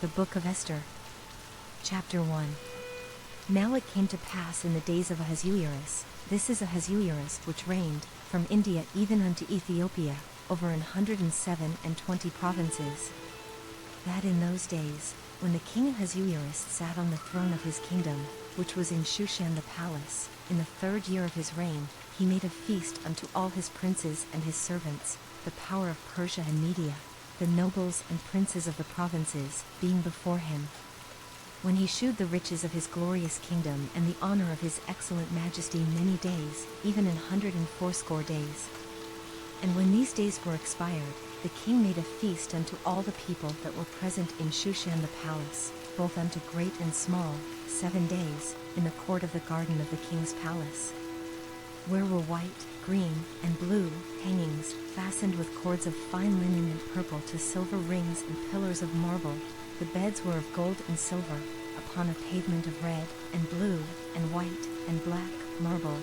Book of Esther. Chapter 1. Now it came to pass in the days of Ahasuerus, this is Ahasuerus which reigned, from India even unto Ethiopia, over 127 provinces, that in those days, when the king Ahasuerus sat on the throne of his kingdom, which was in Shushan the palace, in the 3rd year of his reign, he made a feast unto all his princes and his servants, the power of Persia and Media, the nobles and princes of the provinces, being before him. When he shewed the riches of his glorious kingdom and the honor of his excellent majesty many days, even 180 days. And when these days were expired, the king made a feast unto all the people that were present in Shushan the palace, both unto great and small, 7 days, in the court of the garden of the king's palace, where were white, green, and blue hangings, fastened with cords of fine linen and purple to silver rings and pillars of marble. The beds were of gold and silver, upon a pavement of red, and blue, and white, and black marble.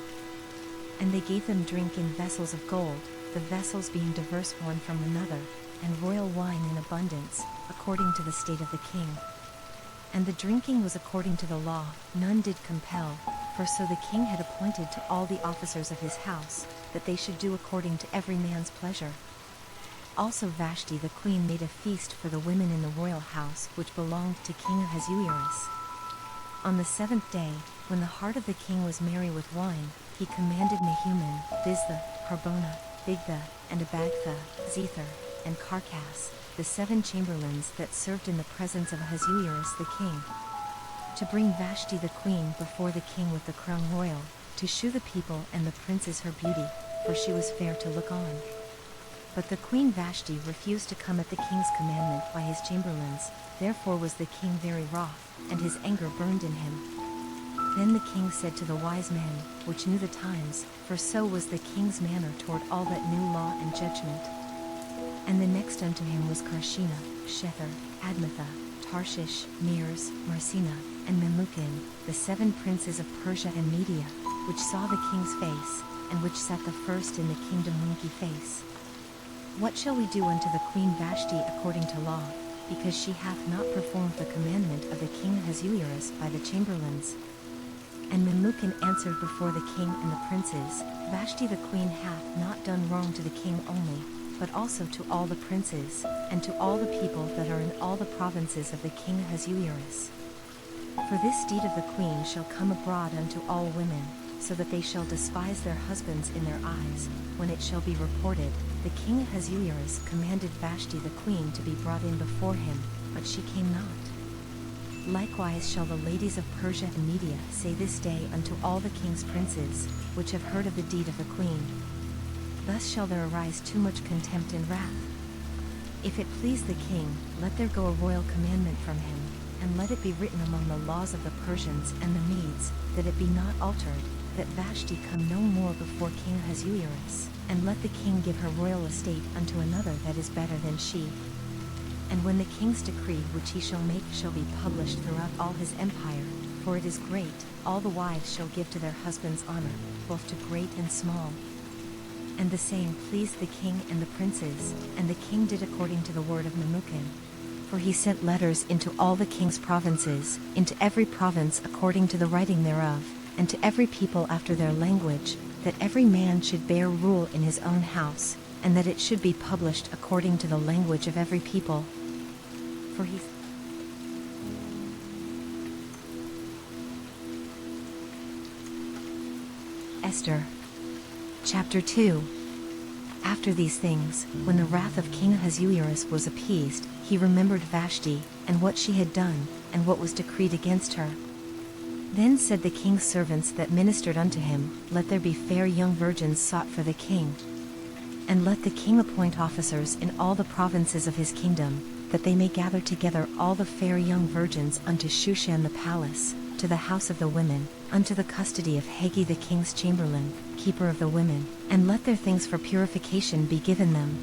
And they gave them drink in vessels of gold, the vessels being diverse one from another, and royal wine in abundance, according to the state of the king. And the drinking was according to the law, none did compel, for so the king had appointed to all the officers of his house, that they should do according to every man's pleasure. Also Vashti the queen made a feast for the women in the royal house which belonged to King Ahasuerus. On the 7th day, when the heart of the king was merry with wine, he commanded Mehuman, Biztha, Harbona, Bigtha, and Abagtha, Zethar, and Carcass, the 7 chamberlains that served in the presence of Ahasuerus the king, to bring Vashti the queen before the king with the crown royal, to shew the people and the princes her beauty, for she was fair to look on. But the queen Vashti refused to come at the king's commandment by his chamberlains, therefore was the king very wroth, and his anger burned in him. Then the king said to the wise men, which knew the times, for so was the king's manner toward all that knew law and judgment. And the next unto him was Carshena, Shether, Admatha, Tarshish, Meres, Marsena, and Memucan, the 7 princes of Persia and Media, which saw the king's face, and which sat the first in the kingdom winky face. What shall we do unto the queen Vashti according to law, because she hath not performed the commandment of the king Ahasuerus by the chamberlains? And Memucan answered before the king and the princes, Vashti the queen hath not done wrong to the king only, but also to all the princes, and to all the people that are in all the provinces of the king Ahasuerus. For this deed of the queen shall come abroad unto all women, so that they shall despise their husbands in their eyes, when it shall be reported, the king Ahasuerus commanded Vashti the queen to be brought in before him, but she came not. Likewise shall the ladies of Persia and Media say this day unto all the king's princes, which have heard of the deed of the queen. Thus shall there arise too much contempt and wrath. If it please the king, let there go a royal commandment from him, and let it be written among the laws of the Persians and the Medes, that it be not altered, that Vashti come no more before King Ahasuerus, and let the king give her royal estate unto another that is better than she. And when the king's decree which he shall make shall be published throughout all his empire, for it is great, all the wives shall give to their husbands honor, both to great and small. And the same pleased the king and the princes, and the king did according to the word of Memucan. For he sent letters into all the king's provinces, into every province according to the writing thereof, and to every people after their language, that every man should bear rule in his own house, and that it should be published according to the language of every people. For he Esther. Chapter 2. After these things, when the wrath of King Ahasuerus was appeased, he remembered Vashti, and what she had done, and what was decreed against her. Then said the king's servants that ministered unto him, Let there be fair young virgins sought for the king. And let the king appoint officers in all the provinces of his kingdom, that they may gather together all the fair young virgins unto Shushan the palace, to the house of the women, unto the custody of Haggai the king's chamberlain, keeper of the women, and let their things for purification be given them.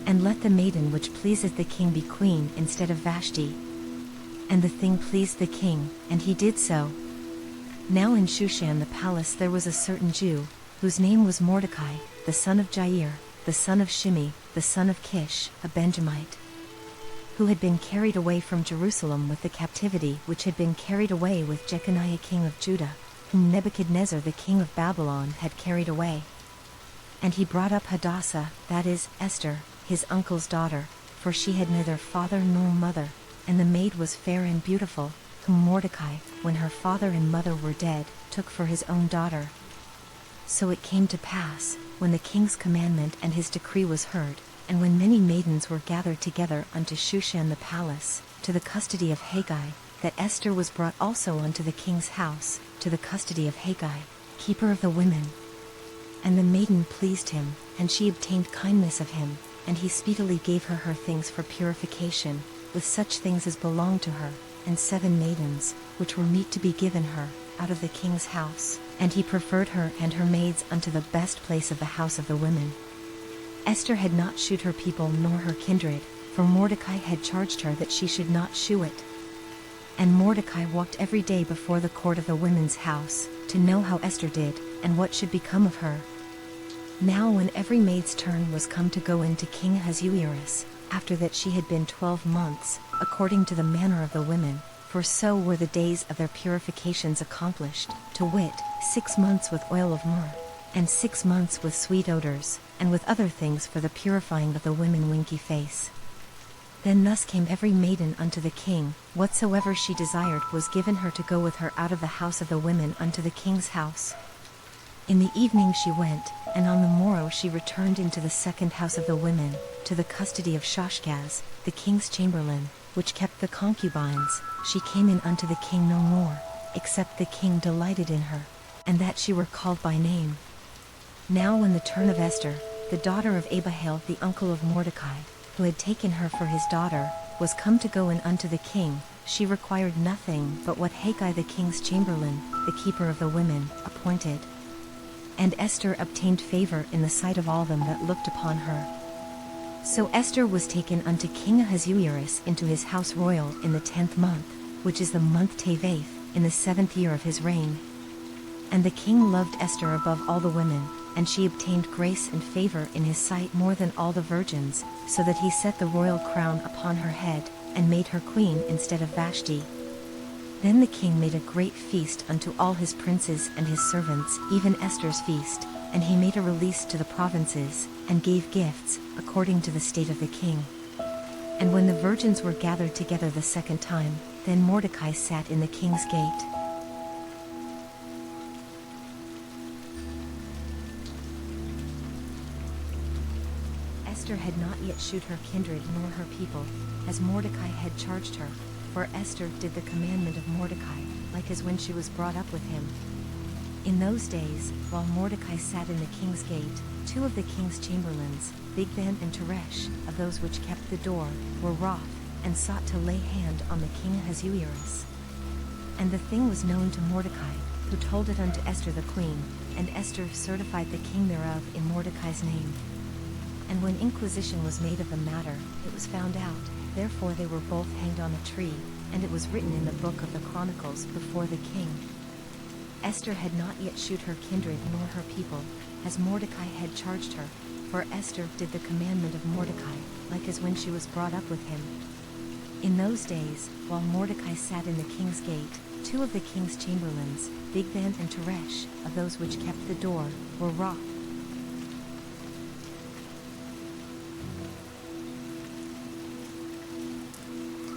And let the maiden which pleaseth the king be queen instead of Vashti. And the thing pleased the king, and he did so. Now in Shushan the palace there was a certain Jew, whose name was Mordecai, the son of Jair, the son of Shimei, the son of Kish, a Benjamite, who had been carried away from Jerusalem with the captivity which had been carried away with Jeconiah king of Judah, whom Nebuchadnezzar the king of Babylon had carried away. And he brought up Hadassah, that is, Esther, his uncle's daughter, for she had neither father nor mother, and the maid was fair and beautiful, whom Mordecai, when her father and mother were dead, took for his own daughter. So it came to pass, when the king's commandment and his decree was heard, and when many maidens were gathered together unto Shushan the palace, to the custody of Haggai, that Esther was brought also unto the king's house, to the custody of Haggai, keeper of the women. And the maiden pleased him, and she obtained kindness of him, and he speedily gave her things for purification, with such things as belonged to her, and 7 maidens, which were meet to be given her, out of the king's house, and he preferred her and her maids unto the best place of the house of the women. Esther had not shewed her people nor her kindred, for Mordecai had charged her that she should not shew it. And Mordecai walked every day before the court of the women's house, to know how Esther did, and what should become of her. Now when every maid's turn was come to go in to King Ahasuerus, after that she had been 12 months, according to the manner of the women, for so were the days of their purifications accomplished, to wit, 6 months with oil of myrrh, and 6 months with sweet odors, and with other things for the purifying of the women winky face. Then thus came every maiden unto the king, whatsoever she desired was given her to go with her out of the house of the women unto the king's house. In the evening she went, and on the morrow she returned into the second house of the women, to the custody of Shashgaz, the king's chamberlain, which kept the concubines. She came in unto the king no more, except the king delighted in her, and that she were called by name. Now when the turn of Esther, the daughter of Abihail the uncle of Mordecai, who had taken her for his daughter, was come to go in unto the king, she required nothing but what Haggai the king's chamberlain, the keeper of the women, appointed. And Esther obtained favor in the sight of all them that looked upon her. So Esther was taken unto King Ahasuerus into his house royal in the 10th month, which is the month Teveth, in the 7th year of his reign. And the king loved Esther above all the women, and she obtained grace and favor in his sight more than all the virgins, so that he set the royal crown upon her head, and made her queen instead of Vashti. Then the king made a great feast unto all his princes and his servants, even Esther's feast, and he made a release to the provinces, and gave gifts, according to the state of the king. And when the virgins were gathered together the second time, then Mordecai sat in the king's gate. Esther had not yet shewed her kindred nor her people, as Mordecai had charged her, for Esther did the commandment of Mordecai, like as when she was brought up with him. In those days, while Mordecai sat in the king's gate, 2 of the king's chamberlains, Bigthan and Teresh, of those which kept the door, were wroth, and sought to lay hand on the king Ahasuerus. And the thing was known to Mordecai, who told it unto Esther the queen, and Esther certified the king thereof in Mordecai's name. And when inquisition was made of the matter, it was found out, therefore they were both hanged on a tree, and it was written in the book of the Chronicles before the king. Esther had not yet shewed her kindred nor her people, as Mordecai had charged her, for Esther did the commandment of Mordecai, like as when she was brought up with him. In those days, while Mordecai sat in the king's gate, 2 of the king's chamberlains, Bigthan and Teresh, of those which kept the door, were wroth.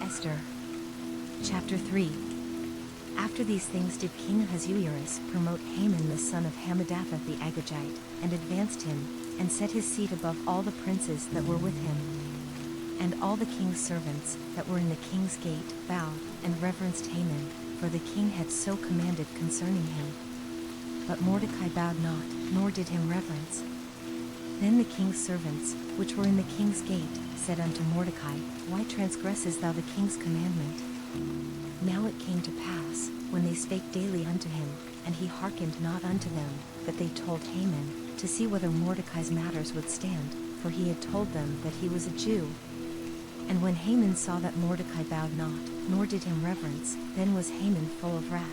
Esther. Chapter 3. After these things did King Ahasuerus promote Haman the son of Hammedatha the Agagite, and advanced him, and set his seat above all the princes that were with him. And all the king's servants that were in the king's gate bowed and reverenced Haman, for the king had so commanded concerning him. But Mordecai bowed not, nor did him reverence. Then the king's servants, which were in the king's gate, said unto Mordecai, Why transgressest thou the king's commandment? Now it came to pass, when they spake daily unto him, and he hearkened not unto them, that they told Haman, to see whether Mordecai's matters would stand, for he had told them that he was a Jew. And when Haman saw that Mordecai bowed not, nor did him reverence, then was Haman full of wrath.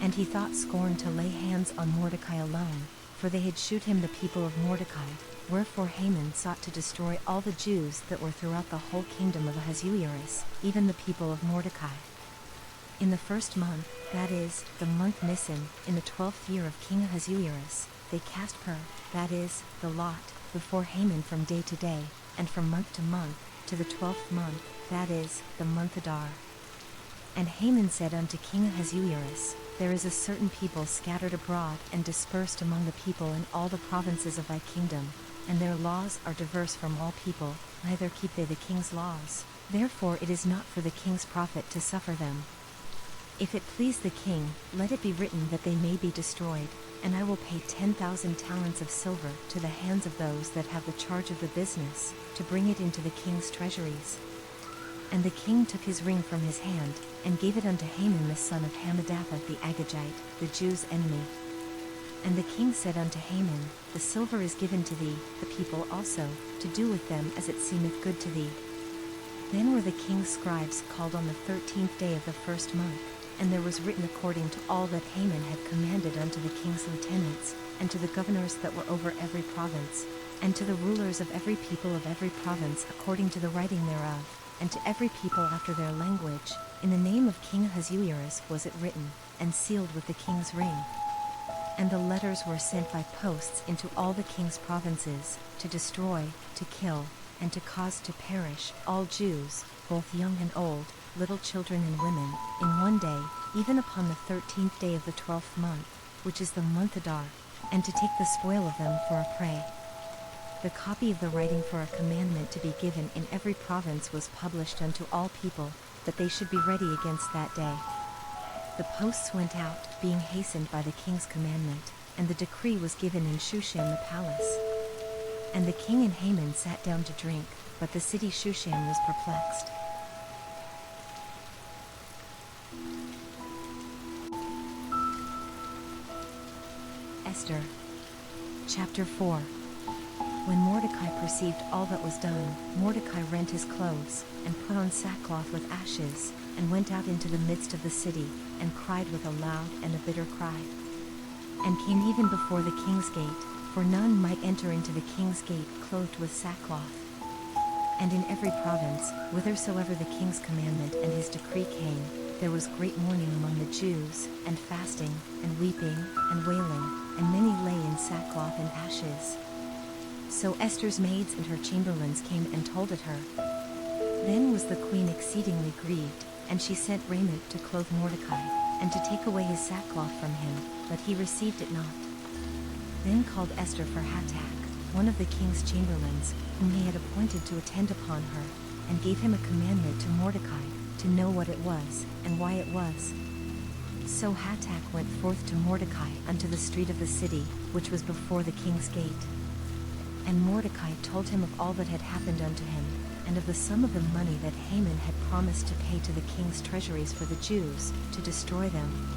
And he thought scorn to lay hands on Mordecai alone, for they had shewed him the people of Mordecai. Wherefore Haman sought to destroy all the Jews that were throughout the whole kingdom of Ahasuerus, even the people of Mordecai. In the first month, that is, the month Nisan, in the 12th year of King Ahasuerus, they cast pur, that is, the lot, before Haman from day to day, and from month to month, to the 12th month, that is, the month Adar. And Haman said unto King Ahasuerus, There is a certain people scattered abroad and dispersed among the people in all the provinces of thy kingdom, and their laws are diverse from all people, neither keep they the king's laws. Therefore it is not for the king's profit to suffer them. If it please the king, let it be written that they may be destroyed, and I will pay 10,000 talents of silver to the hands of those that have the charge of the business, to bring it into the king's treasuries. And the king took his ring from his hand, and gave it unto Haman the son of Hammedatha the Agagite, the Jews' enemy. And the king said unto Haman, The silver is given to thee, the people also, to do with them as it seemeth good to thee. Then were the king's scribes called on the 13th day of the first month, and there was written according to all that Haman had commanded unto the king's lieutenants, and to the governors that were over every province, and to the rulers of every people of every province according to the writing thereof, and to every people after their language. In the name of King Ahasuerus was it written, and sealed with the king's ring. And the letters were sent by posts into all the king's provinces, to destroy, to kill, and to cause to perish all Jews, both young and old, little children and women, in one day, even upon the 13th day of the 12th month, which is the month Adar, and to take the spoil of them for a prey. The copy of the writing for a commandment to be given in every province was published unto all people, that they should be ready against that day. The posts went out, being hastened by the king's commandment, and the decree was given in Shushan the palace. And the king and Haman sat down to drink, but the city Shushan was perplexed. Esther. Chapter 4. When Mordecai perceived all that was done, Mordecai rent his clothes, and put on sackcloth with ashes, and went out into the midst of the city, and cried with a loud and a bitter cry. And came even before the king's gate, for none might enter into the king's gate clothed with sackcloth. And in every province, whithersoever the king's commandment and his decree came, there was great mourning among the Jews, and fasting, and weeping, and wailing, and many lay in sackcloth and ashes. So Esther's maids and her chamberlains came and told it her. Then was the queen exceedingly grieved, and she sent raiment to clothe Mordecai, and to take away his sackcloth from him, but he received it not. Then called Esther for Hatach, one of the king's chamberlains, whom he had appointed to attend upon her, and gave him a commandment to Mordecai, to know what it was, and why it was. So Hatach went forth to Mordecai unto the street of the city, which was before the king's gate. And Mordecai told him of all that had happened unto him, and of the sum of the money that Haman had promised to pay to the king's treasuries for the Jews, to destroy them.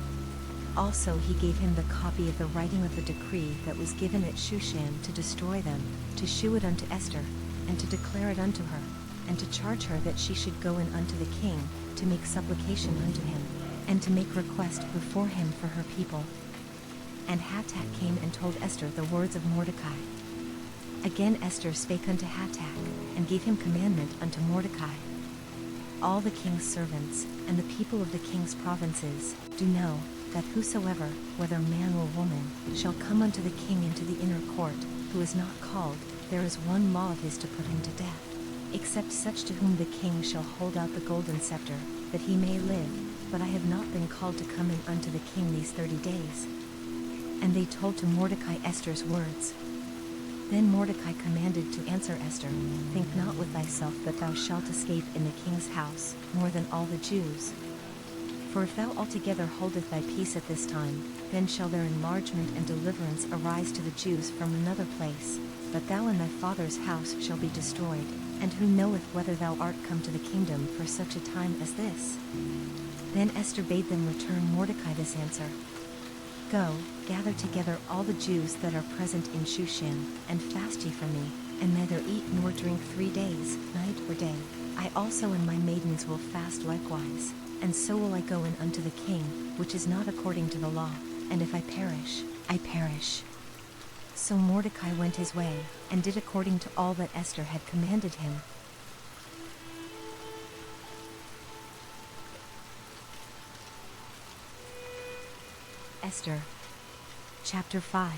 Also he gave him the copy of the writing of the decree that was given at Shushan to destroy them, to shew it unto Esther, and to declare it unto her, and to charge her that she should go in unto the king, to make supplication unto him, and to make request before him for her people. And Hatach came and told Esther the words of Mordecai. Again Esther spake unto Hatach, and gave him commandment unto Mordecai. All the king's servants, and the people of the king's provinces, do know, that whosoever, whether man or woman, shall come unto the king into the inner court, who is not called, there is one law of his to put him to death, except such to whom the king shall hold out the golden scepter, that he may live, but I have not been called to come in unto the king these 30 days. And they told to Mordecai Esther's words. Then Mordecai commanded to answer Esther, Think not with thyself that thou shalt escape in the king's house, more than all the Jews. For if thou altogether holdeth thy peace at this time, then shall their enlargement and deliverance arise to the Jews from another place, but thou and thy father's house shall be destroyed, and who knoweth whether thou art come to the kingdom for such a time as this? Then Esther bade them return Mordecai this answer. Go, gather together all the Jews that are present in Shushan, and fast ye for me, and neither eat nor drink 3 days, night or day. I also and my maidens will fast likewise, and so will I go in unto the king, which is not according to the law, and if I perish, I perish. So Mordecai went his way, and did according to all that Esther had commanded him. Esther. Chapter 5.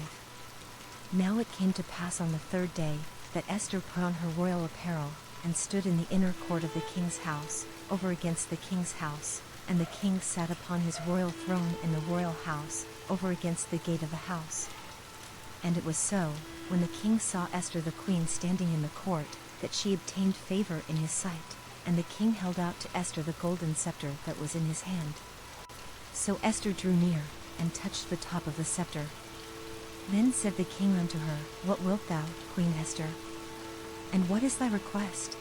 Now it came to pass on the third day, that Esther put on her royal apparel, and stood in the inner court of the king's house, over against the king's house, and the king sat upon his royal throne in the royal house, over against the gate of the house. And it was so, when the king saw Esther the queen standing in the court, that she obtained favor in his sight, and the king held out to Esther the golden scepter that was in his hand. So Esther drew near, and touched the top of the scepter. Then said the king unto her, What wilt thou, Queen Esther? And what is thy request?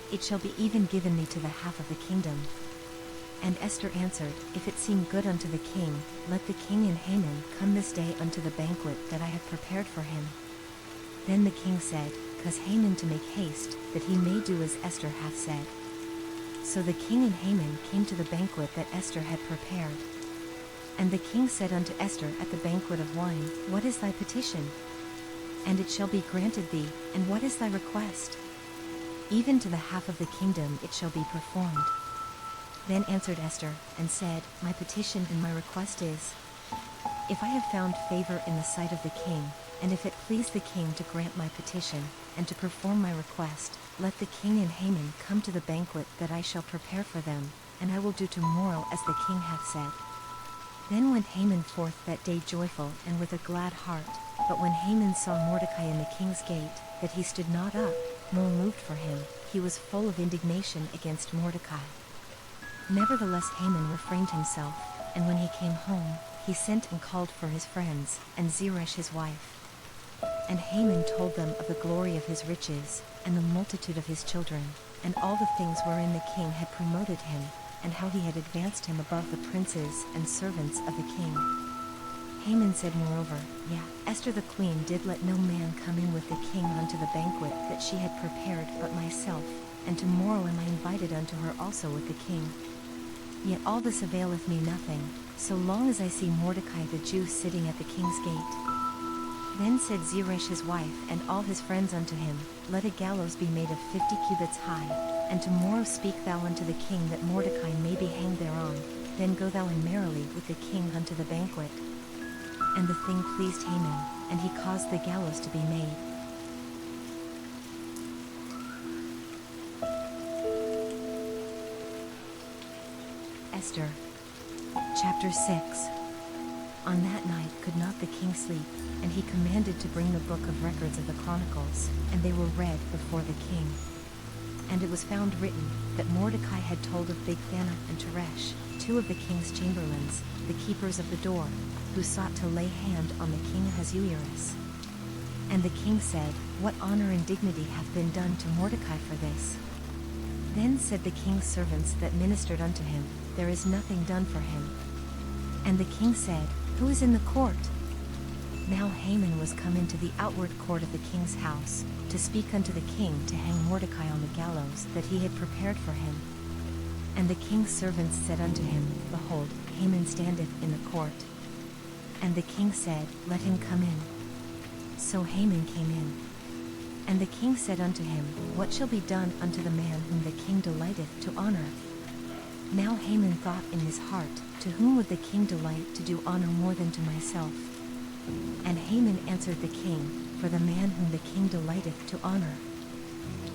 It shall be even given thee to the half of the kingdom. And Esther answered, If it seem good unto the king, let the king and Haman come this day unto the banquet that I have prepared for him. Then the king said, Cause Haman to make haste, that he may do as Esther hath said. So the king and Haman came to the banquet that Esther had prepared. And the king said unto Esther at the banquet of wine, What is thy petition? And it shall be granted thee, and what is thy request? Even to the half of the kingdom it shall be performed. Then answered Esther, and said, My petition and my request is, If I have found favor in the sight of the king, and if it please the king to grant my petition, and to perform my request, let the king and Haman come to the banquet that I shall prepare for them, and I will do tomorrow as the king hath said. Then went Haman forth that day joyful and with a glad heart. But when Haman saw Mordecai in the king's gate, that he stood not up, nor moved for him, he was full of indignation against Mordecai. Nevertheless Haman refrained himself, and when he came home, he sent and called for his friends, and Zeresh his wife. And Haman told them of the glory of his riches, and the multitude of his children, and all the things wherein the king had promoted him, and how he had advanced him above the princes and servants of the king. Haman said moreover, Esther the queen did let no man come in with the king unto the banquet that she had prepared but myself, and tomorrow am I invited unto her also with the king. Yet all this availeth me nothing, so long as I see Mordecai the Jew sitting at the king's gate. Then said Zeresh his wife and all his friends unto him, Let a gallows be made of 50 cubits high, and tomorrow speak thou unto the king that Mordecai may be hanged thereon. Then go thou in merrily with the king unto the banquet. And the thing pleased Haman, and he caused the gallows to be made. Esther. Chapter 6. On that night could not the king sleep, and he commanded to bring the book of records of the Chronicles, and they were read before the king. And it was found written, that Mordecai had told of Bigthana and Teresh, two of the king's chamberlains, the keepers of the door, who sought to lay hand on the king Ahasuerus. And the king said, What honor and dignity hath been done to Mordecai for this? Then said the king's servants that ministered unto him, There is nothing done for him. And the king said, Who is in the court? Now Haman was come into the outward court of the king's house, to speak unto the king to hang Mordecai on the gallows that he had prepared for him. And the king's servants said unto him, Behold, Haman standeth in the court. And the king said, Let him come in. So Haman came in. And the king said unto him, What shall be done unto the man whom the king delighteth to honor? Now Haman thought in his heart, To whom would the king delight to do honor more than to myself? And Haman answered the king, For the man whom the king delighteth to honor.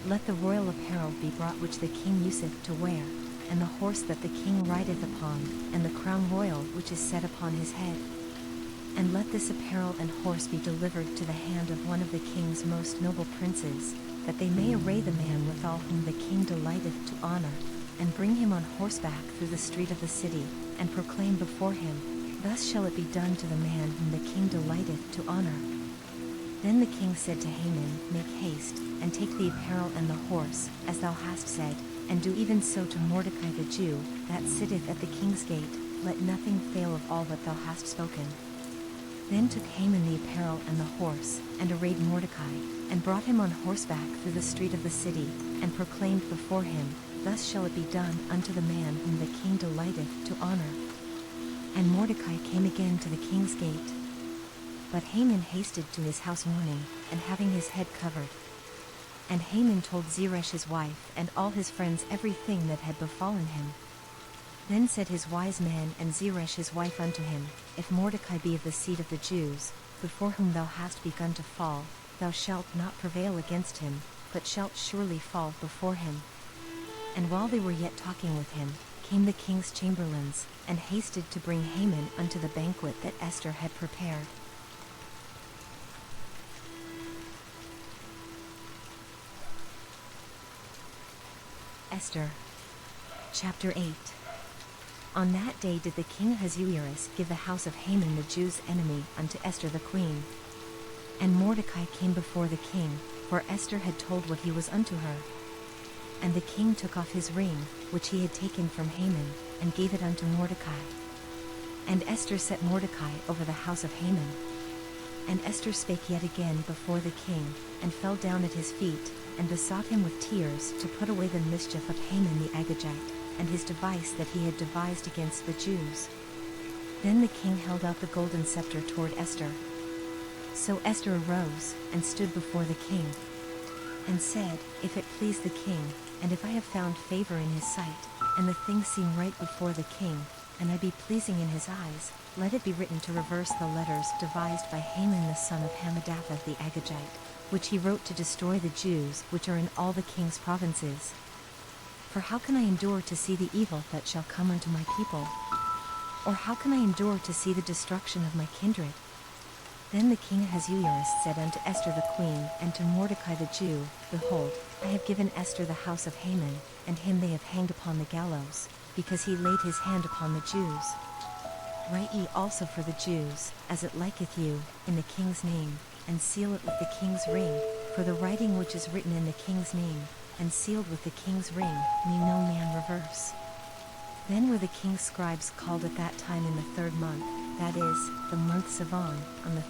Let the royal apparel be brought which the king useth to wear, and the horse that the king rideth upon, and the crown royal which is set upon his head. And let this apparel and horse be delivered to the hand of one of the king's most noble princes, that they may array the man withal whom the king delighteth to honor, and bring him on horseback through the street of the city, and proclaim before him, Thus shall it be done to the man whom the king delighteth to honor. Then the king said to Haman, Make haste, and take the apparel and the horse, as thou hast said, and do even so to Mordecai the Jew, that sitteth at the king's gate. Let nothing fail of all that thou hast spoken. Then took Haman the apparel and the horse, and arrayed Mordecai, and brought him on horseback through the street of the city, and proclaimed before him, Thus shall it be done unto the man whom the king delighteth to honor. And Mordecai came again to the king's gate. But Haman hasted to his house mourning, and having his head covered. And Haman told Zeresh his wife and all his friends everything that had befallen him. Then said his wise man and Zeresh his wife unto him, If Mordecai be of the seed of the Jews, before whom thou hast begun to fall, thou shalt not prevail against him, but shalt surely fall before him. And while they were yet talking with him, came the king's chamberlains, and hasted to bring Haman unto the banquet that Esther had prepared. Esther. Chapter 8. On that day did the king Ahasuerus give the house of Haman the Jew's enemy unto Esther the queen. And Mordecai came before the king, for Esther had told what he was unto her. And the king took off his ring, which he had taken from Haman, and gave it unto Mordecai. And Esther set Mordecai over the house of Haman. And Esther spake yet again before the king, and fell down at his feet, and besought him with tears to put away the mischief of Haman the Agagite, and his device that he had devised against the Jews. Then the king held out the golden scepter toward Esther. So Esther arose, and stood before the king, and said, If it please the king, and if I have found favor in his sight, and the thing seem right before the king, and I be pleasing in his eyes, let it be written to reverse the letters devised by Haman the son of Hammedatha the Agagite, which he wrote to destroy the Jews which are in all the king's provinces. For how can I endure to see the evil that shall come unto my people? Or how can I endure to see the destruction of my kindred? Then the king Ahasuerus said unto Esther the queen and to Mordecai the Jew, Behold, I have given Esther the house of Haman, and him they have hanged upon the gallows, because he laid his hand upon the Jews. Write ye also for the Jews, as it liketh you, in the king's name, and seal it with the king's ring, for the writing which is written in the king's name, and sealed with the king's ring, may no man reverse. Then were the king's scribes called at that time in the 3rd month, that is, the month Sivan, on the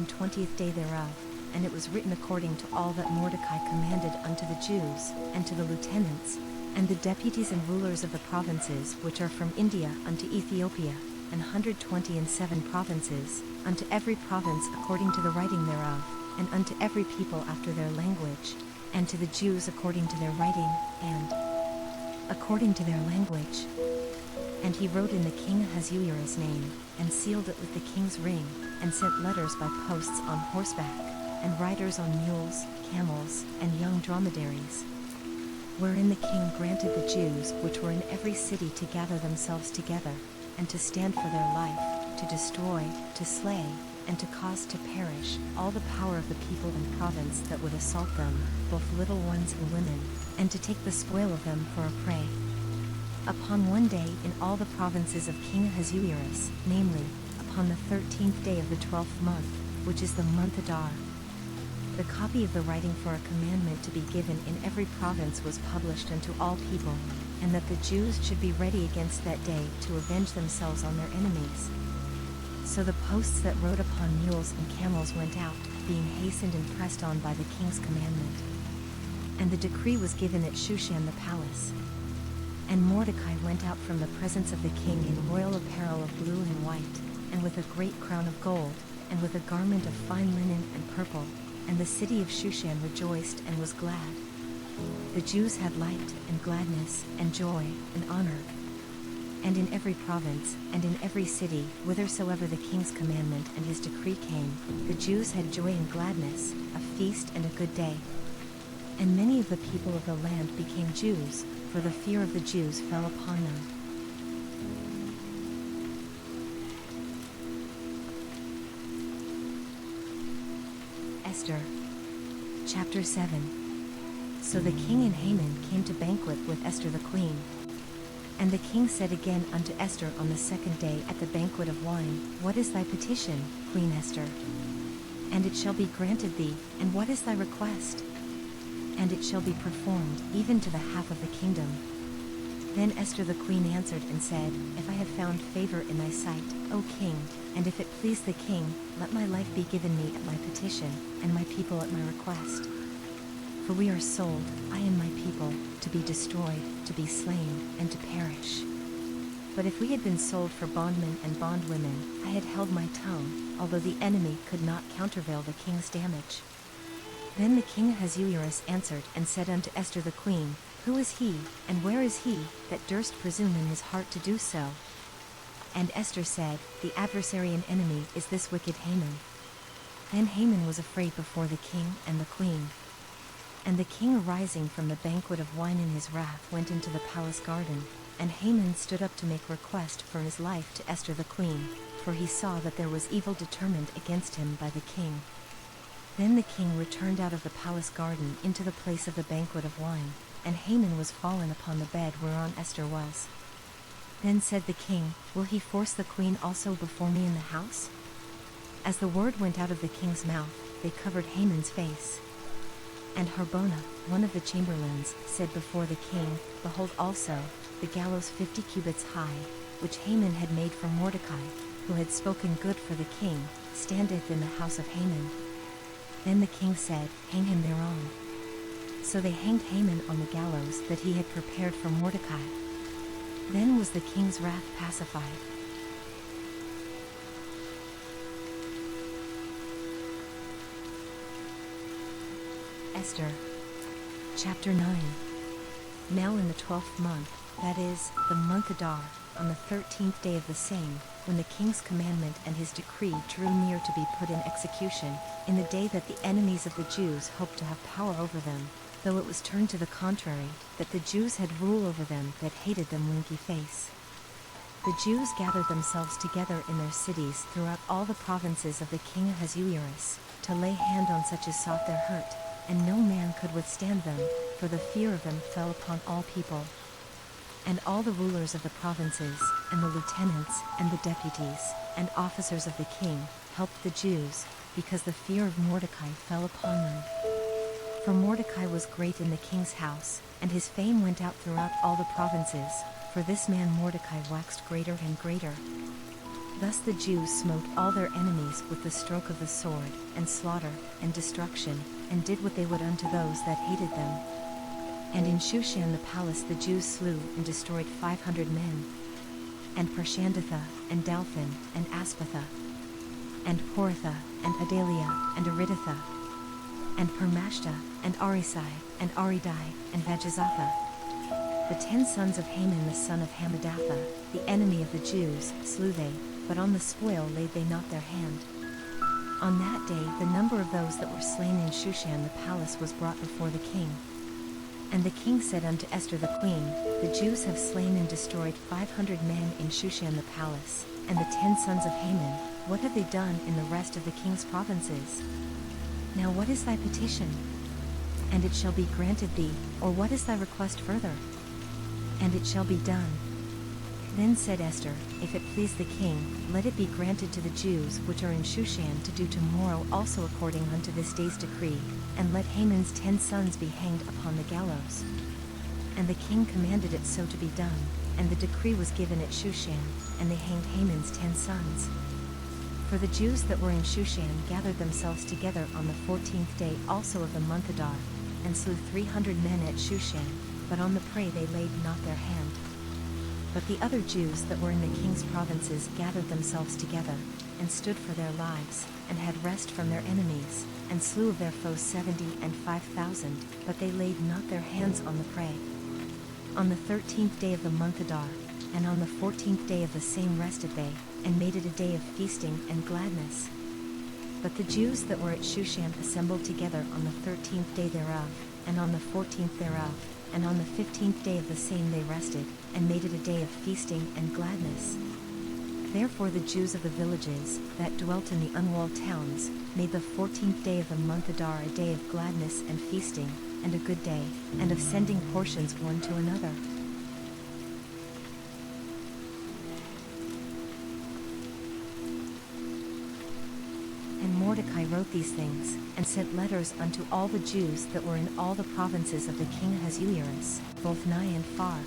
23 day thereof, and it was written according to all that Mordecai commanded unto the Jews, and to the lieutenants, and the deputies and rulers of the provinces which are from India unto Ethiopia, and 127 provinces, unto every province according to the writing thereof, and unto every people after their language, and to the Jews according to their writing, and according to their language. And he wrote in the king Ahasuerus' name, and sealed it with the king's ring, and sent letters by posts on horseback, and riders on mules, camels, and young dromedaries. Wherein the king granted the Jews which were in every city to gather themselves together, and to stand for their life, to destroy, to slay, and to cause to perish all the power of the people and province that would assault them, both little ones and women, and to take the spoil of them for a prey. Upon one day in all the provinces of King Ahasuerus, namely, upon the 13th day of the 12th month, which is the month Adar, the copy of the writing for a commandment to be given in every province was published unto all people, and that the Jews should be ready against that day to avenge themselves on their enemies. So the posts that rode upon mules and camels went out, being hastened and pressed on by the king's commandment. And the decree was given at Shushan the palace. And Mordecai went out from the presence of the king in royal apparel of blue and white, and with a great crown of gold, and with a garment of fine linen and purple, and the city of Shushan rejoiced and was glad. The Jews had light, and gladness, and joy, and honor. And in every province, and in every city, whithersoever the king's commandment and his decree came, the Jews had joy and gladness, a feast and a good day. And many of the people of the land became Jews, for the fear of the Jews fell upon them. Esther. Chapter 7. So the king and Haman came to banquet with Esther the queen. And the king said again unto Esther on the 2nd day at the banquet of wine, What is thy petition, Queen Esther? And it shall be granted thee, and what is thy request? And it shall be performed, even to the half of the kingdom. Then Esther the queen answered and said, If I have found favor in thy sight, O king, and if it please the king, let my life be given me at my petition, and my people at my request. For we are sold, I and my people, to be destroyed, to be slain, and to perish. But if we had been sold for bondmen and bondwomen, I had held my tongue, although the enemy could not countervail the king's damage. Then the king Ahasuerus answered and said unto Esther the queen, Who is he, and where is he, that durst presume in his heart to do so? And Esther said, The adversary and enemy is this wicked Haman. Then Haman was afraid before the king and the queen. And the king arising from the banquet of wine in his wrath went into the palace garden, and Haman stood up to make request for his life to Esther the queen, for he saw that there was evil determined against him by the king. Then the king returned out of the palace garden into the place of the banquet of wine, and Haman was fallen upon the bed whereon Esther was. Then said the king, Will he force the queen also before me in the house? As the word went out of the king's mouth, they covered Haman's face. And Harbona, one of the chamberlains, said before the king, Behold also, the gallows 50 cubits high, which Haman had made for Mordecai, who had spoken good for the king, standeth in the house of Haman. Then the king said, Hang him thereon. So they hanged Haman on the gallows that he had prepared for Mordecai. Then was the king's wrath pacified. Esther, chapter 9. Now in the 12th month, that is, the month Adar, on the 13th day of the same, when the king's commandment and his decree drew near to be put in execution, in the day that the enemies of the Jews hoped to have power over them, though it was turned to the contrary, that the Jews had rule over them that hated them winky face. The Jews gathered themselves together in their cities throughout all the provinces of the king Ahasuerus, to lay hand on such as sought their hurt, and no man could withstand them, for the fear of them fell upon all people. And all the rulers of the provinces, and the lieutenants, and the deputies, and officers of the king, helped the Jews, because the fear of Mordecai fell upon them. For Mordecai was great in the king's house, and his fame went out throughout all the provinces, for this man Mordecai waxed greater and greater. Thus the Jews smote all their enemies with the stroke of the sword, and slaughter, and destruction, and did what they would unto those that hated them. And in Shushan the palace the Jews slew and destroyed 500 men. And Parshandatha, and Dalphin, and Aspatha, and Poratha, and Adalia, and Aridatha, and Permashta, and Arisai, and Aridai, and Vajazatha. The 10 sons of Haman the son of Hammedatha, the enemy of the Jews, slew they, but on the spoil laid they not their hand. On that day the number of those that were slain in Shushan the palace was brought before the king. And the king said unto Esther the queen, The Jews have slain and destroyed 500 men in Shushan the palace, and the 10 sons of Haman, what have they done in the rest of the king's provinces? Now what is thy petition? And it shall be granted thee, or what is thy request further? And it shall be done. Then said Esther, If it please the king, let it be granted to the Jews which are in Shushan to do tomorrow also according unto this day's decree, and let Haman's 10 sons be hanged upon the gallows. And the king commanded it so to be done, and the decree was given at Shushan, and they hanged Haman's 10 sons. For the Jews that were in Shushan gathered themselves together on the 14th day also of the month Adar, and slew 300 men at Shushan, but on the prey they laid not their hand. But the other Jews that were in the king's provinces gathered themselves together, and stood for their lives, and had rest from their enemies, and slew of their foes 70 and 5,000, but they laid not their hands on the prey. On the 13th day of the month Adar, and on the 14th day of the same rested they, and made it a day of feasting and gladness. But the Jews that were at Shushan assembled together on the 13th day thereof, and on the 14th thereof, and on the 15th day of the same they rested, and made it a day of feasting and gladness. Therefore the Jews of the villages, that dwelt in the unwalled towns, made the 14th day of the month Adar a day of gladness and feasting, and a good day, and of sending portions one to another. And Mordecai wrote these things, and sent letters unto all the Jews that were in all the provinces of the king Ahasuerus, both nigh and far,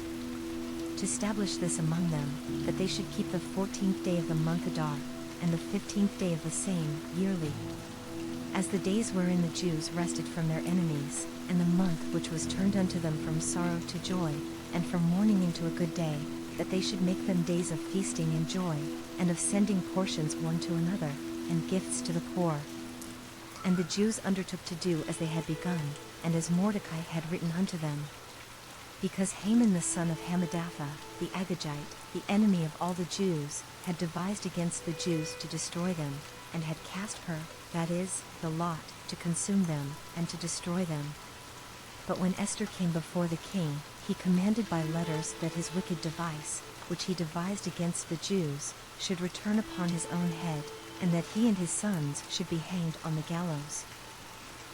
to establish this among them, that they should keep the 14th day of the month Adar, and the 15th day of the same, yearly, as the days wherein the Jews rested from their enemies, and the month which was turned unto them from sorrow to joy, and from mourning into a good day, that they should make them days of feasting and joy, and of sending portions one to another, and gifts to the poor. And the Jews undertook to do as they had begun, and as Mordecai had written unto them. Because Haman the son of Hammedatha, the Agagite, the enemy of all the Jews, had devised against the Jews to destroy them, and had cast her, that is, the lot, to consume them, and to destroy them. But when Esther came before the king, he commanded by letters that his wicked device, which he devised against the Jews, should return upon his own head, and that he and his sons should be hanged on the gallows.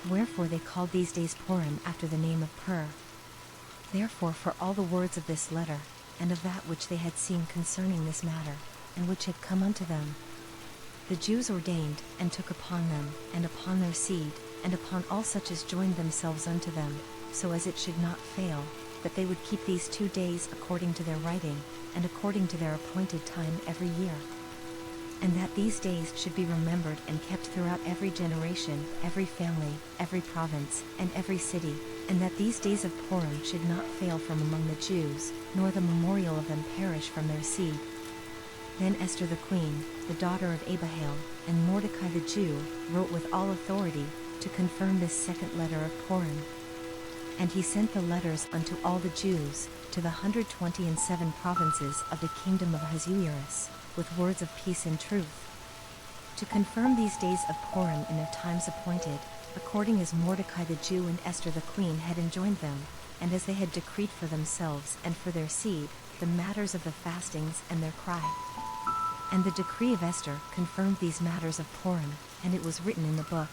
Wherefore they called these days Purim after the name of Pur. Therefore for all the words of this letter, and of that which they had seen concerning this matter, and which had come unto them, the Jews ordained, and took upon them, and upon their seed, and upon all such as joined themselves unto them, so as it should not fail, that they would keep these 2 days according to their writing, and according to their appointed time every year. And that these days should be remembered and kept throughout every generation, every family, every province, and every city, and that these days of Purim should not fail from among the Jews, nor the memorial of them perish from their seed. Then Esther the queen, the daughter of Abihail, and Mordecai the Jew, wrote with all authority, to confirm this second letter of Purim. And he sent the letters unto all the Jews, to the 127 provinces of the kingdom of Ahasuerus, with words of peace and truth, to confirm these days of Purim in their times appointed, according as Mordecai the Jew and Esther the queen had enjoined them, and as they had decreed for themselves and for their seed, the matters of the fastings and their cry. And the decree of Esther confirmed these matters of Purim, and it was written in the book.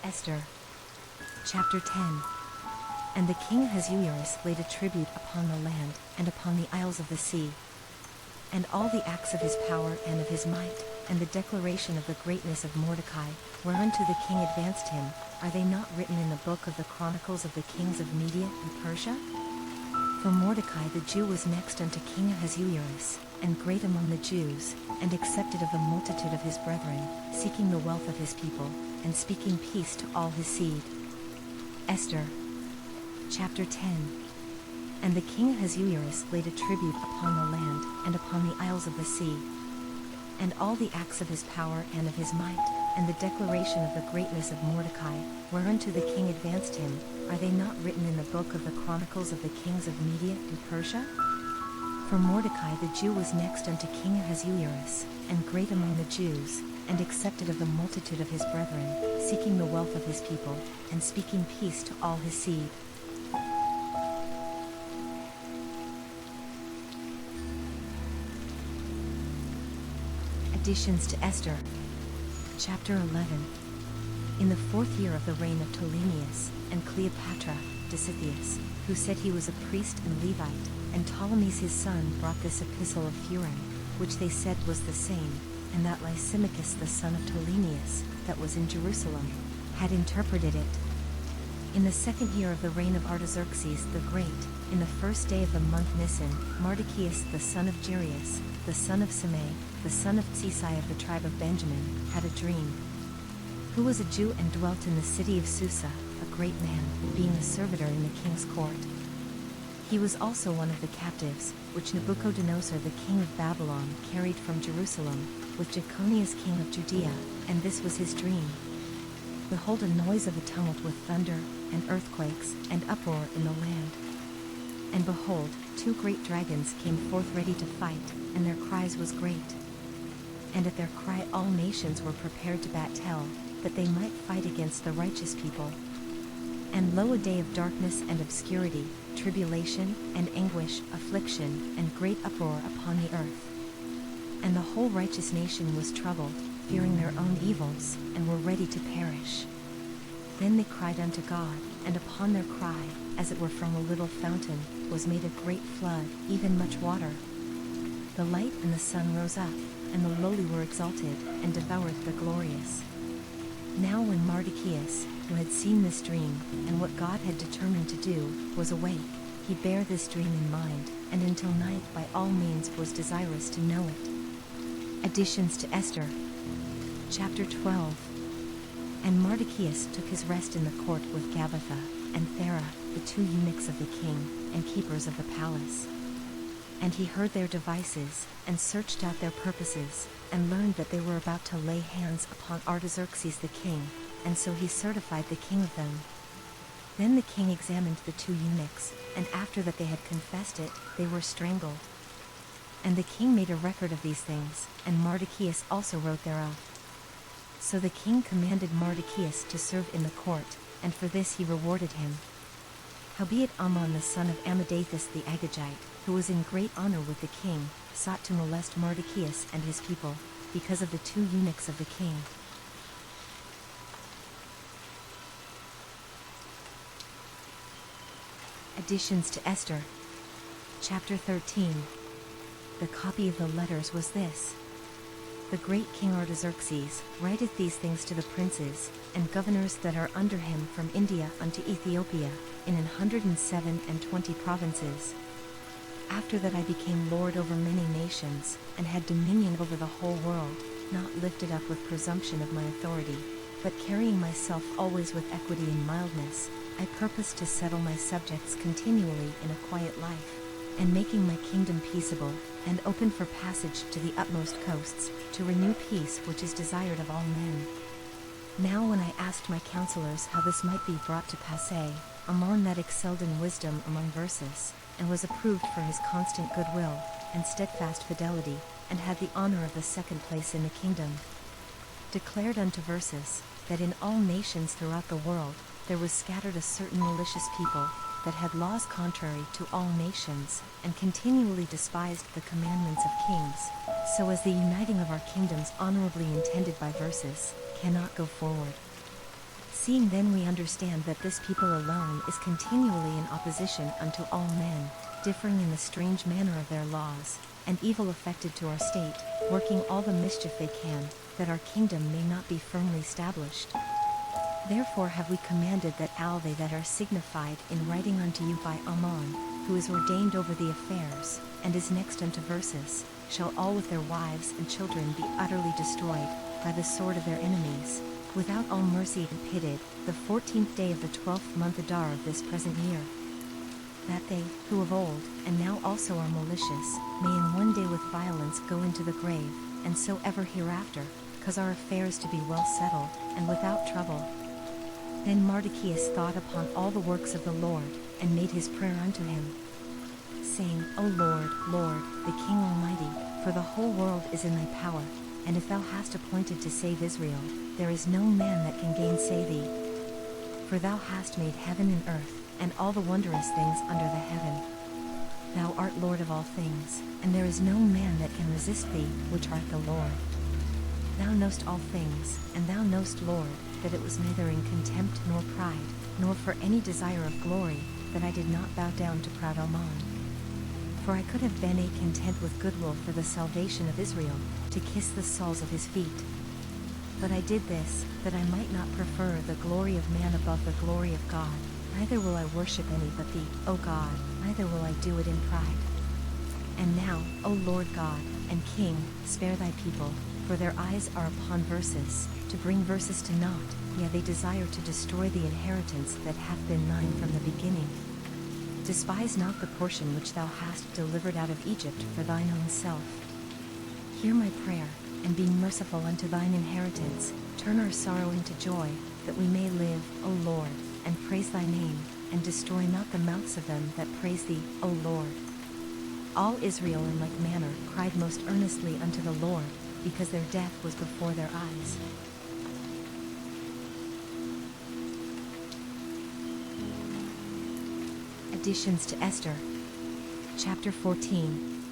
Esther, chapter 10. And the king Ahasuerus laid a tribute upon the land, and upon the isles of the sea. And all the acts of his power and of his might, and the declaration of the greatness of Mordecai, whereunto the king advanced him, are they not written in the book of the chronicles of the kings of Media and Persia? For Mordecai the Jew was next unto King Ahasuerus, and great among the Jews, and accepted of the multitude of his brethren, seeking the wealth of his people, and speaking peace to all his seed. Esther, chapter 10. And the king Ahasuerus laid a tribute upon the land, and upon the isles of the sea. And all the acts of his power and of his might, and the declaration of the greatness of Mordecai, whereunto the king advanced him, are they not written in the book of the chronicles of the kings of Media and Persia? For Mordecai the Jew was next unto King Ahasuerus, and great among the Jews, and accepted of the multitude of his brethren, seeking the wealth of his people, and speaking peace to all his seed. Additions to Esther, chapter 11. In the 4th year of the reign of Ptolemaeus, and Cleopatra, Disitheus, who said he was a priest and Levite, and Ptolemies his son brought this epistle of Furim, which they said was the same, and that Lysimachus the son of Ptolemaeus, that was in Jerusalem, had interpreted it. In the 2nd year of the reign of Artaxerxes the Great, in the 1st day of the month Nisan, Mardocheus the son of Jairus, the son of Simei, the son of Tsesai of the tribe of Benjamin, had a dream. Who was a Jew and dwelt in the city of Susa, a great man, being a servitor in the king's court. He was also one of the captives, which Nebuchadnezzar the king of Babylon carried from Jerusalem, with Jeconias king of Judea, and this was his dream. Behold, a noise of a tumult with thunder, and earthquakes, and uproar in the land. And behold, 2 great dragons came forth ready to fight, and their cries was great. And at their cry all nations were prepared to battle, that they might fight against the righteous people. And lo, a day of darkness and obscurity, tribulation, and anguish, affliction, and great uproar upon the earth. And the whole righteous nation was troubled, fearing their own evils, and were ready to perish. Then they cried unto God, and upon their cry, as it were from a little fountain, was made a great flood, even much water. The light and the sun rose up, and the lowly were exalted, and devoured the glorious. Now when Mardocheus, who had seen this dream, and what God had determined to do, was awake, he bare this dream in mind, and until night by all means was desirous to know it. Additions to Esther, chapter 12. And Mardocheus took his rest in the court with Gabbatha and Thera, the 2 eunuchs of the king, and keepers of the palace. And he heard their devices, and searched out their purposes, and learned that they were about to lay hands upon Artaxerxes the king, and so he certified the king of them. Then the king examined the 2 eunuchs, and after that they had confessed it, they were strangled. And the king made a record of these things, and Mardocheus also wrote thereof. So the king commanded Mardocheus to serve in the court, and for this he rewarded him. Howbeit Ammon the son of Ammedattus the Agagite, who was in great honor with the king, sought to molest Mardocheus and his people, because of the 2 eunuchs of the king. Additions to Esther. Chapter 13. The copy of the letters was this. The great King Artaxerxes writeth these things to the princes and governors that are under him from India unto Ethiopia, in 127 provinces. After that I became lord over many nations, and had dominion over the whole world, not lifted up with presumption of my authority, but carrying myself always with equity and mildness, I purposed to settle my subjects continually in a quiet life, and making my kingdom peaceable, and open for passage to the utmost coasts, to renew peace which is desired of all men. Now when I asked my counselors how this might be brought to passe, Ammon that excelled in wisdom among verses, and was approved for his constant goodwill, and steadfast fidelity, and had the honor of the 2nd place in the kingdom, declared unto Versus, that in all nations throughout the world, there was scattered a certain malicious people, that had laws contrary to all nations, and continually despised the commandments of kings, so as the uniting of our kingdoms honorably intended by Versus, cannot go forward. Seeing then we understand that this people alone is continually in opposition unto all men, differing in the strange manner of their laws, and evil affected to our state, working all the mischief they can, that our kingdom may not be firmly established. Therefore have we commanded that all they that are signified in writing unto you by Ammon, who is ordained over the affairs, and is next unto Versus, shall all with their wives and children be utterly destroyed, by the sword of their enemies, without all mercy and pitied, the 14th day of the 12th month Adar of this present year. That they, who of old, and now also are malicious, may in one day with violence go into the grave, and so ever hereafter, cause our affairs to be well settled, and without trouble. Then Mardocheus thought upon all the works of the Lord, and made his prayer unto him, saying, O Lord, Lord, the King Almighty, for the whole world is in thy power, and if thou hast appointed to save Israel, there is no man that can gainsay thee. For thou hast made heaven and earth, and all the wondrous things under the heaven. Thou art Lord of all things, and there is no man that can resist thee, which art the Lord. Thou knowest all things, and thou knowest, Lord, that it was neither in contempt nor pride, nor for any desire of glory, that I did not bow down to proud Ammon. For I could have been content with goodwill for the salvation of Israel, to kiss the soles of his feet. But I did this, that I might not prefer the glory of man above the glory of God, neither will I worship any but thee, O God, neither will I do it in pride. And now, O Lord God, and King, spare thy people, for their eyes are upon Versus, to bring Versus to naught, yea, they desire to destroy the inheritance that hath been mine from the beginning. Despise not the portion which thou hast delivered out of Egypt for thine own self. Hear my prayer, and be merciful unto thine inheritance, turn our sorrow into joy, that we may live, O Lord, and praise thy name, and destroy not the mouths of them that praise thee, O Lord. All Israel in like manner cried most earnestly unto the Lord, because their death was before their eyes. Additions to Esther. Chapter 14.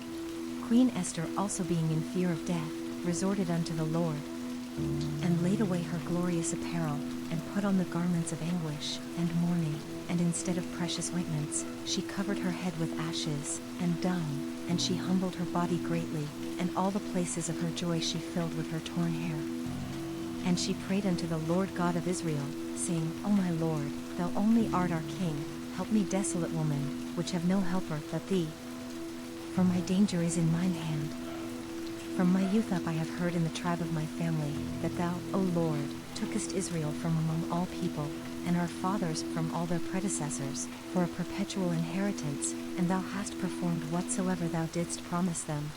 Queen Esther also being in fear of death, resorted unto the Lord, and laid away her glorious apparel, and put on the garments of anguish and mourning, and instead of precious ointments, she covered her head with ashes and dung, and she humbled her body greatly, and all the places of her joy she filled with her torn hair. And she prayed unto the Lord God of Israel, saying, O my Lord, thou only art our King, help me desolate woman, which have no helper but thee. For my danger is in mine hand. From my youth up I have heard in the tribe of my family, that thou, O Lord, tookest Israel from among all people, and our fathers from all their predecessors, for a perpetual inheritance, and thou hast performed whatsoever thou didst promise them.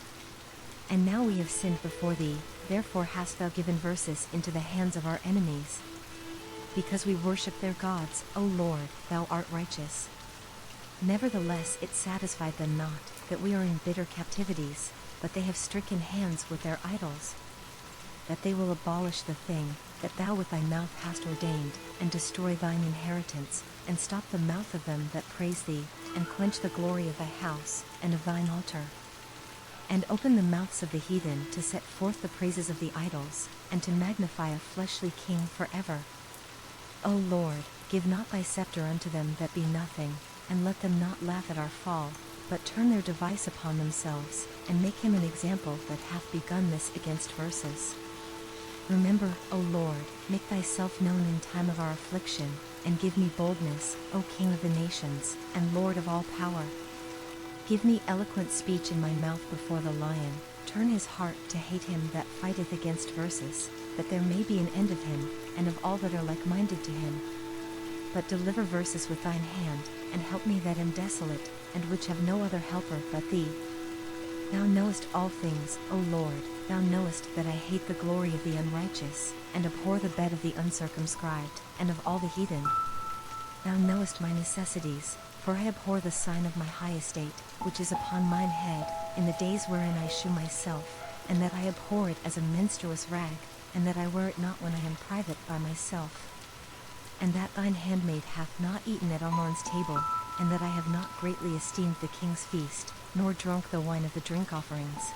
And now we have sinned before thee, therefore hast thou given verses into the hands of our enemies. Because we worship their gods, O Lord, thou art righteous. Nevertheless it satisfied them not, that we are in bitter captivities, but they have stricken hands with their idols. That they will abolish the thing that thou with thy mouth hast ordained, and destroy thine inheritance, and stop the mouth of them that praise thee, and quench the glory of thy house, and of thine altar. And open the mouths of the heathen to set forth the praises of the idols, and to magnify a fleshly king forever. O Lord, give not thy scepter unto them that be nothing, and let them not laugh at our fall, but turn their device upon themselves, and make him an example that hath begun this against verses. Remember, O Lord, make thyself known in time of our affliction, and give me boldness, O King of the nations, and Lord of all power. Give me eloquent speech in my mouth before the lion, turn his heart to hate him that fighteth against verses, that there may be an end of him, and of all that are like-minded to him. But deliver verses with thine hand, and help me that am desolate, and which have no other helper but thee. Thou knowest all things, O Lord, thou knowest that I hate the glory of the unrighteous, and abhor the bed of the uncircumscribed, and of all the heathen. Thou knowest my necessities, for I abhor the sign of my high estate, which is upon mine head, in the days wherein I shew myself, and that I abhor it as a menstruous rag, and that I wear it not when I am private by myself. And that thine handmaid hath not eaten at Ammon's table, and that I have not greatly esteemed the king's feast, nor drunk the wine of the drink offerings.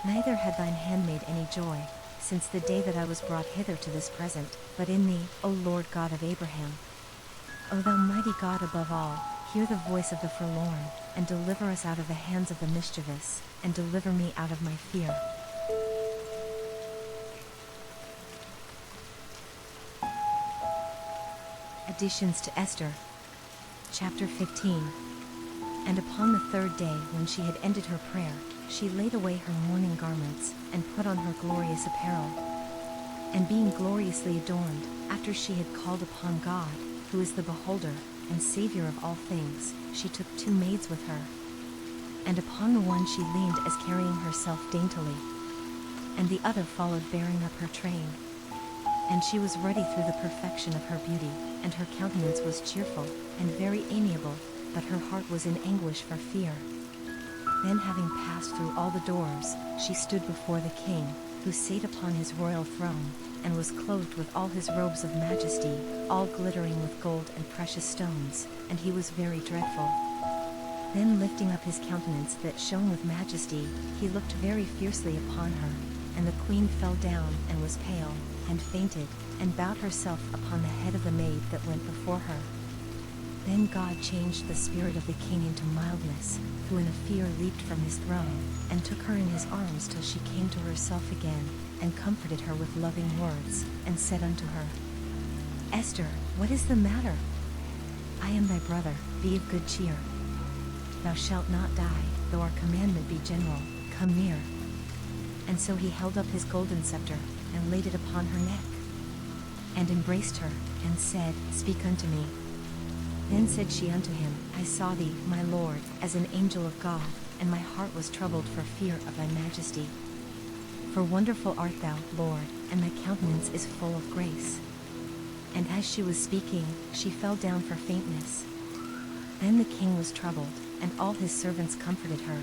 Neither had thine handmaid any joy, since the day that I was brought hither to this present, but in thee, O Lord God of Abraham. O thou mighty God above all, hear the voice of the forlorn, and deliver us out of the hands of the mischievous, and deliver me out of my fear. Additions to Esther. Chapter 15. And upon the third day, when she had ended her prayer, she laid away her mourning garments, and put on her glorious apparel. And being gloriously adorned, after she had called upon God, who is the beholder, and Savior of all things, she took 2 maids with her. And upon the one she leaned as carrying herself daintily, and the other followed bearing up her train. And she was ruddy through the perfection of her beauty, and her countenance was cheerful, and very amiable, but her heart was in anguish for fear. Then having passed through all the doors, she stood before the king, who sate upon his royal throne, and was clothed with all his robes of majesty, all glittering with gold and precious stones, and he was very dreadful. Then lifting up his countenance that shone with majesty, he looked very fiercely upon her, and the queen fell down and was pale, and fainted, and bowed herself upon the head of the maid that went before her. Then God changed the spirit of the king into mildness, who in a fear leaped from his throne, and took her in his arms till she came to herself again, and comforted her with loving words, and said unto her, Esther, what is the matter? I am thy brother, be of good cheer. Thou shalt not die, though our commandment be general, come near. And so he held up his golden scepter, and laid it upon her neck, and embraced her, and said, Speak unto me. Then said she unto him, I saw thee, my lord, as an angel of God, and my heart was troubled for fear of thy majesty. For wonderful art thou, Lord, and thy countenance is full of grace. And as she was speaking, she fell down for faintness. Then the king was troubled, and all his servants comforted her.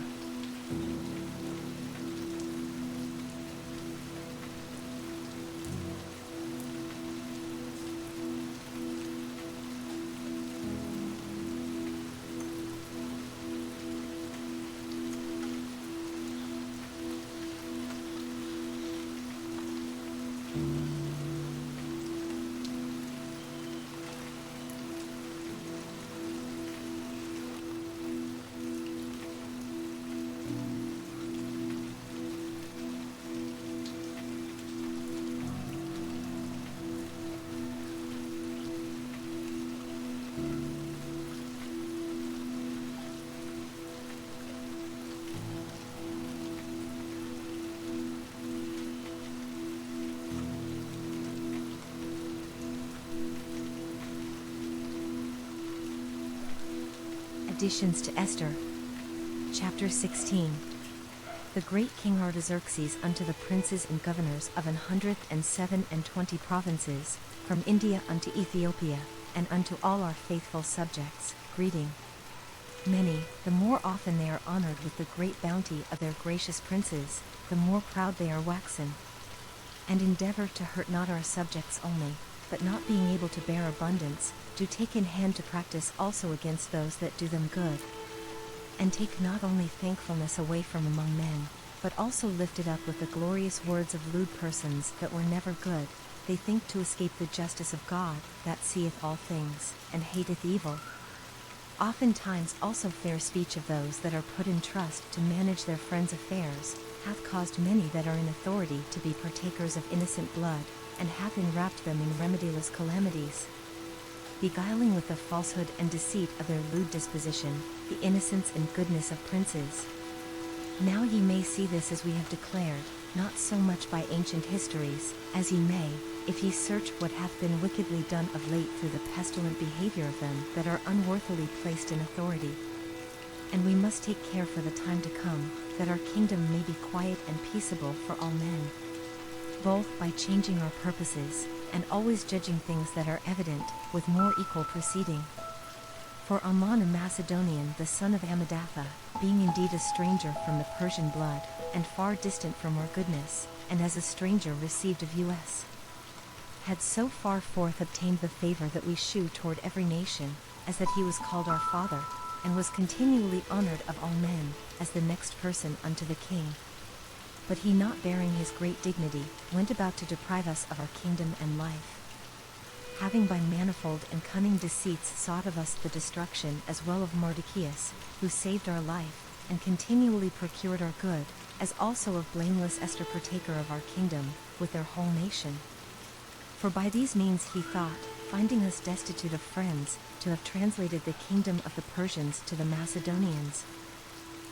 Additions to Esther. Chapter 16. The great King Artaxerxes unto the princes and governors of 127 provinces, from India unto Ethiopia, and unto all our faithful subjects, greeting. Many, the more often they are honored with the great bounty of their gracious princes, the more proud they are waxen. And endeavor to hurt not our subjects only, but not being able to bear abundance, do take in hand to practice also against those that do them good. And take not only thankfulness away from among men, but also lift it up with the glorious words of lewd persons that were never good. They think to escape the justice of God, that seeth all things, and hateth evil. Oftentimes also fair speech of those that are put in trust to manage their friends' affairs, hath caused many that are in authority to be partakers of innocent blood, and hath enwrapped them in remediless calamities, beguiling with the falsehood and deceit of their lewd disposition, the innocence and goodness of princes. Now ye may see this as we have declared, not so much by ancient histories, as ye may, if ye search what hath been wickedly done of late through the pestilent behavior of them that are unworthily placed in authority. And we must take care for the time to come, that our kingdom may be quiet and peaceable for all men, both by changing our purposes, and always judging things that are evident, with more equal proceeding. For Ammon a Macedonian, the son of Ammedatha, being indeed a stranger from the Persian blood, and far distant from our goodness, and as a stranger received of us, had so far forth obtained the favor that we shew toward every nation, as that he was called our father, and was continually honored of all men, as the next person unto the king. But he, not bearing his great dignity, went about to deprive us of our kingdom and life, having by manifold and cunning deceits sought of us the destruction as well of Mordecaius, who saved our life, and continually procured our good, as also of blameless Esther partaker of our kingdom, with their whole nation. For by these means he thought, finding us destitute of friends, to have translated the kingdom of the Persians to the Macedonians.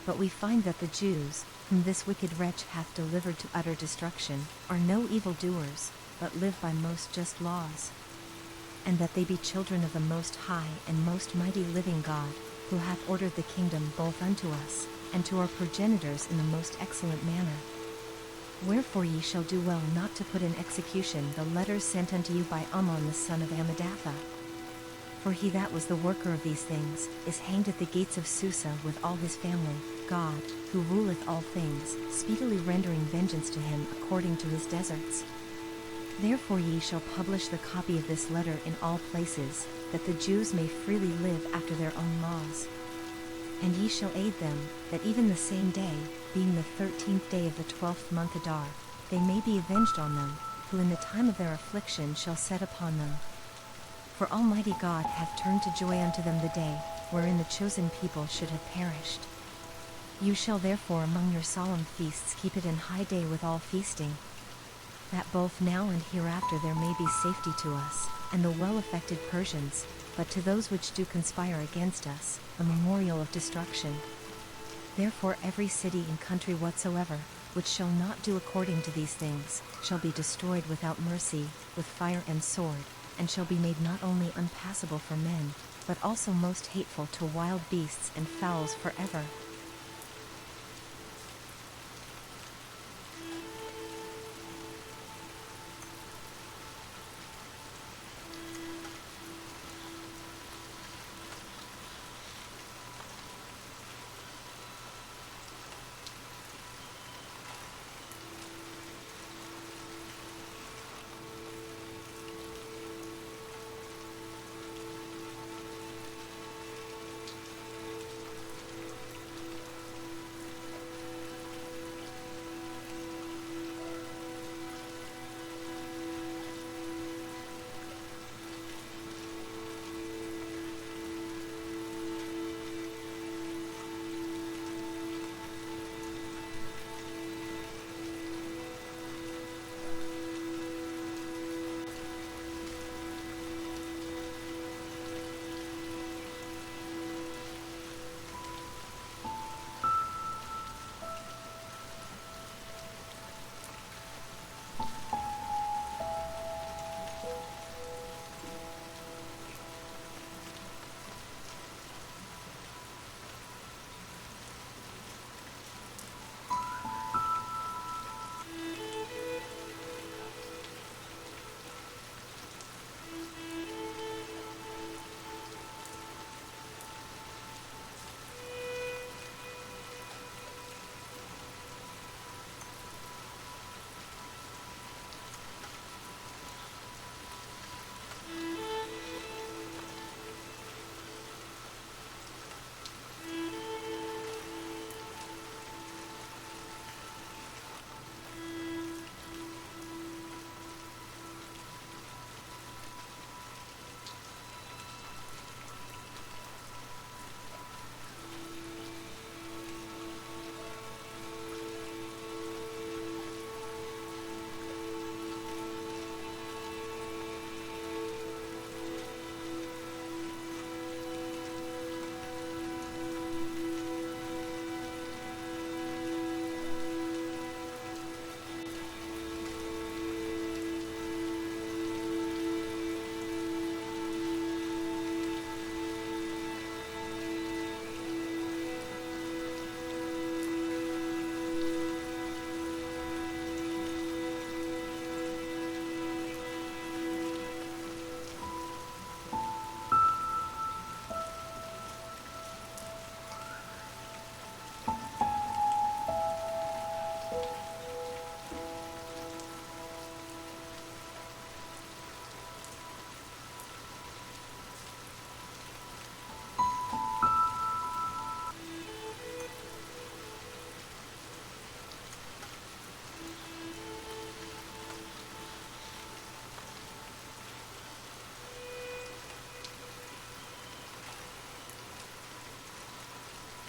But we find that the Jews, whom this wicked wretch hath delivered to utter destruction, are no evildoers, but live by most just laws. And that they be children of the Most High and most mighty living God, who hath ordered the kingdom both unto us, and to our progenitors in the most excellent manner. Wherefore ye shall do well not to put in execution the letters sent unto you by Ammon the son of Ammedatha. For he that was the worker of these things, is hanged at the gates of Susa with all his family, God, who ruleth all things, speedily rendering vengeance to him according to his deserts. Therefore ye shall publish the copy of this letter in all places, that the Jews may freely live after their own laws. And ye shall aid them, that even the same day, being the 13th day of the 12th month Adar, they may be avenged on them, who in the time of their affliction shall set upon them. For Almighty God hath turned to joy unto them the day, wherein the chosen people should have perished. You shall therefore among your solemn feasts keep it in high day with all feasting, that both now and hereafter there may be safety to us, and the well-affected Persians, but to those which do conspire against us, a memorial of destruction. Therefore every city and country whatsoever, which shall not do according to these things, shall be destroyed without mercy, with fire and sword, and shall be made not only unpassable for men, but also most hateful to wild beasts and fowls forever.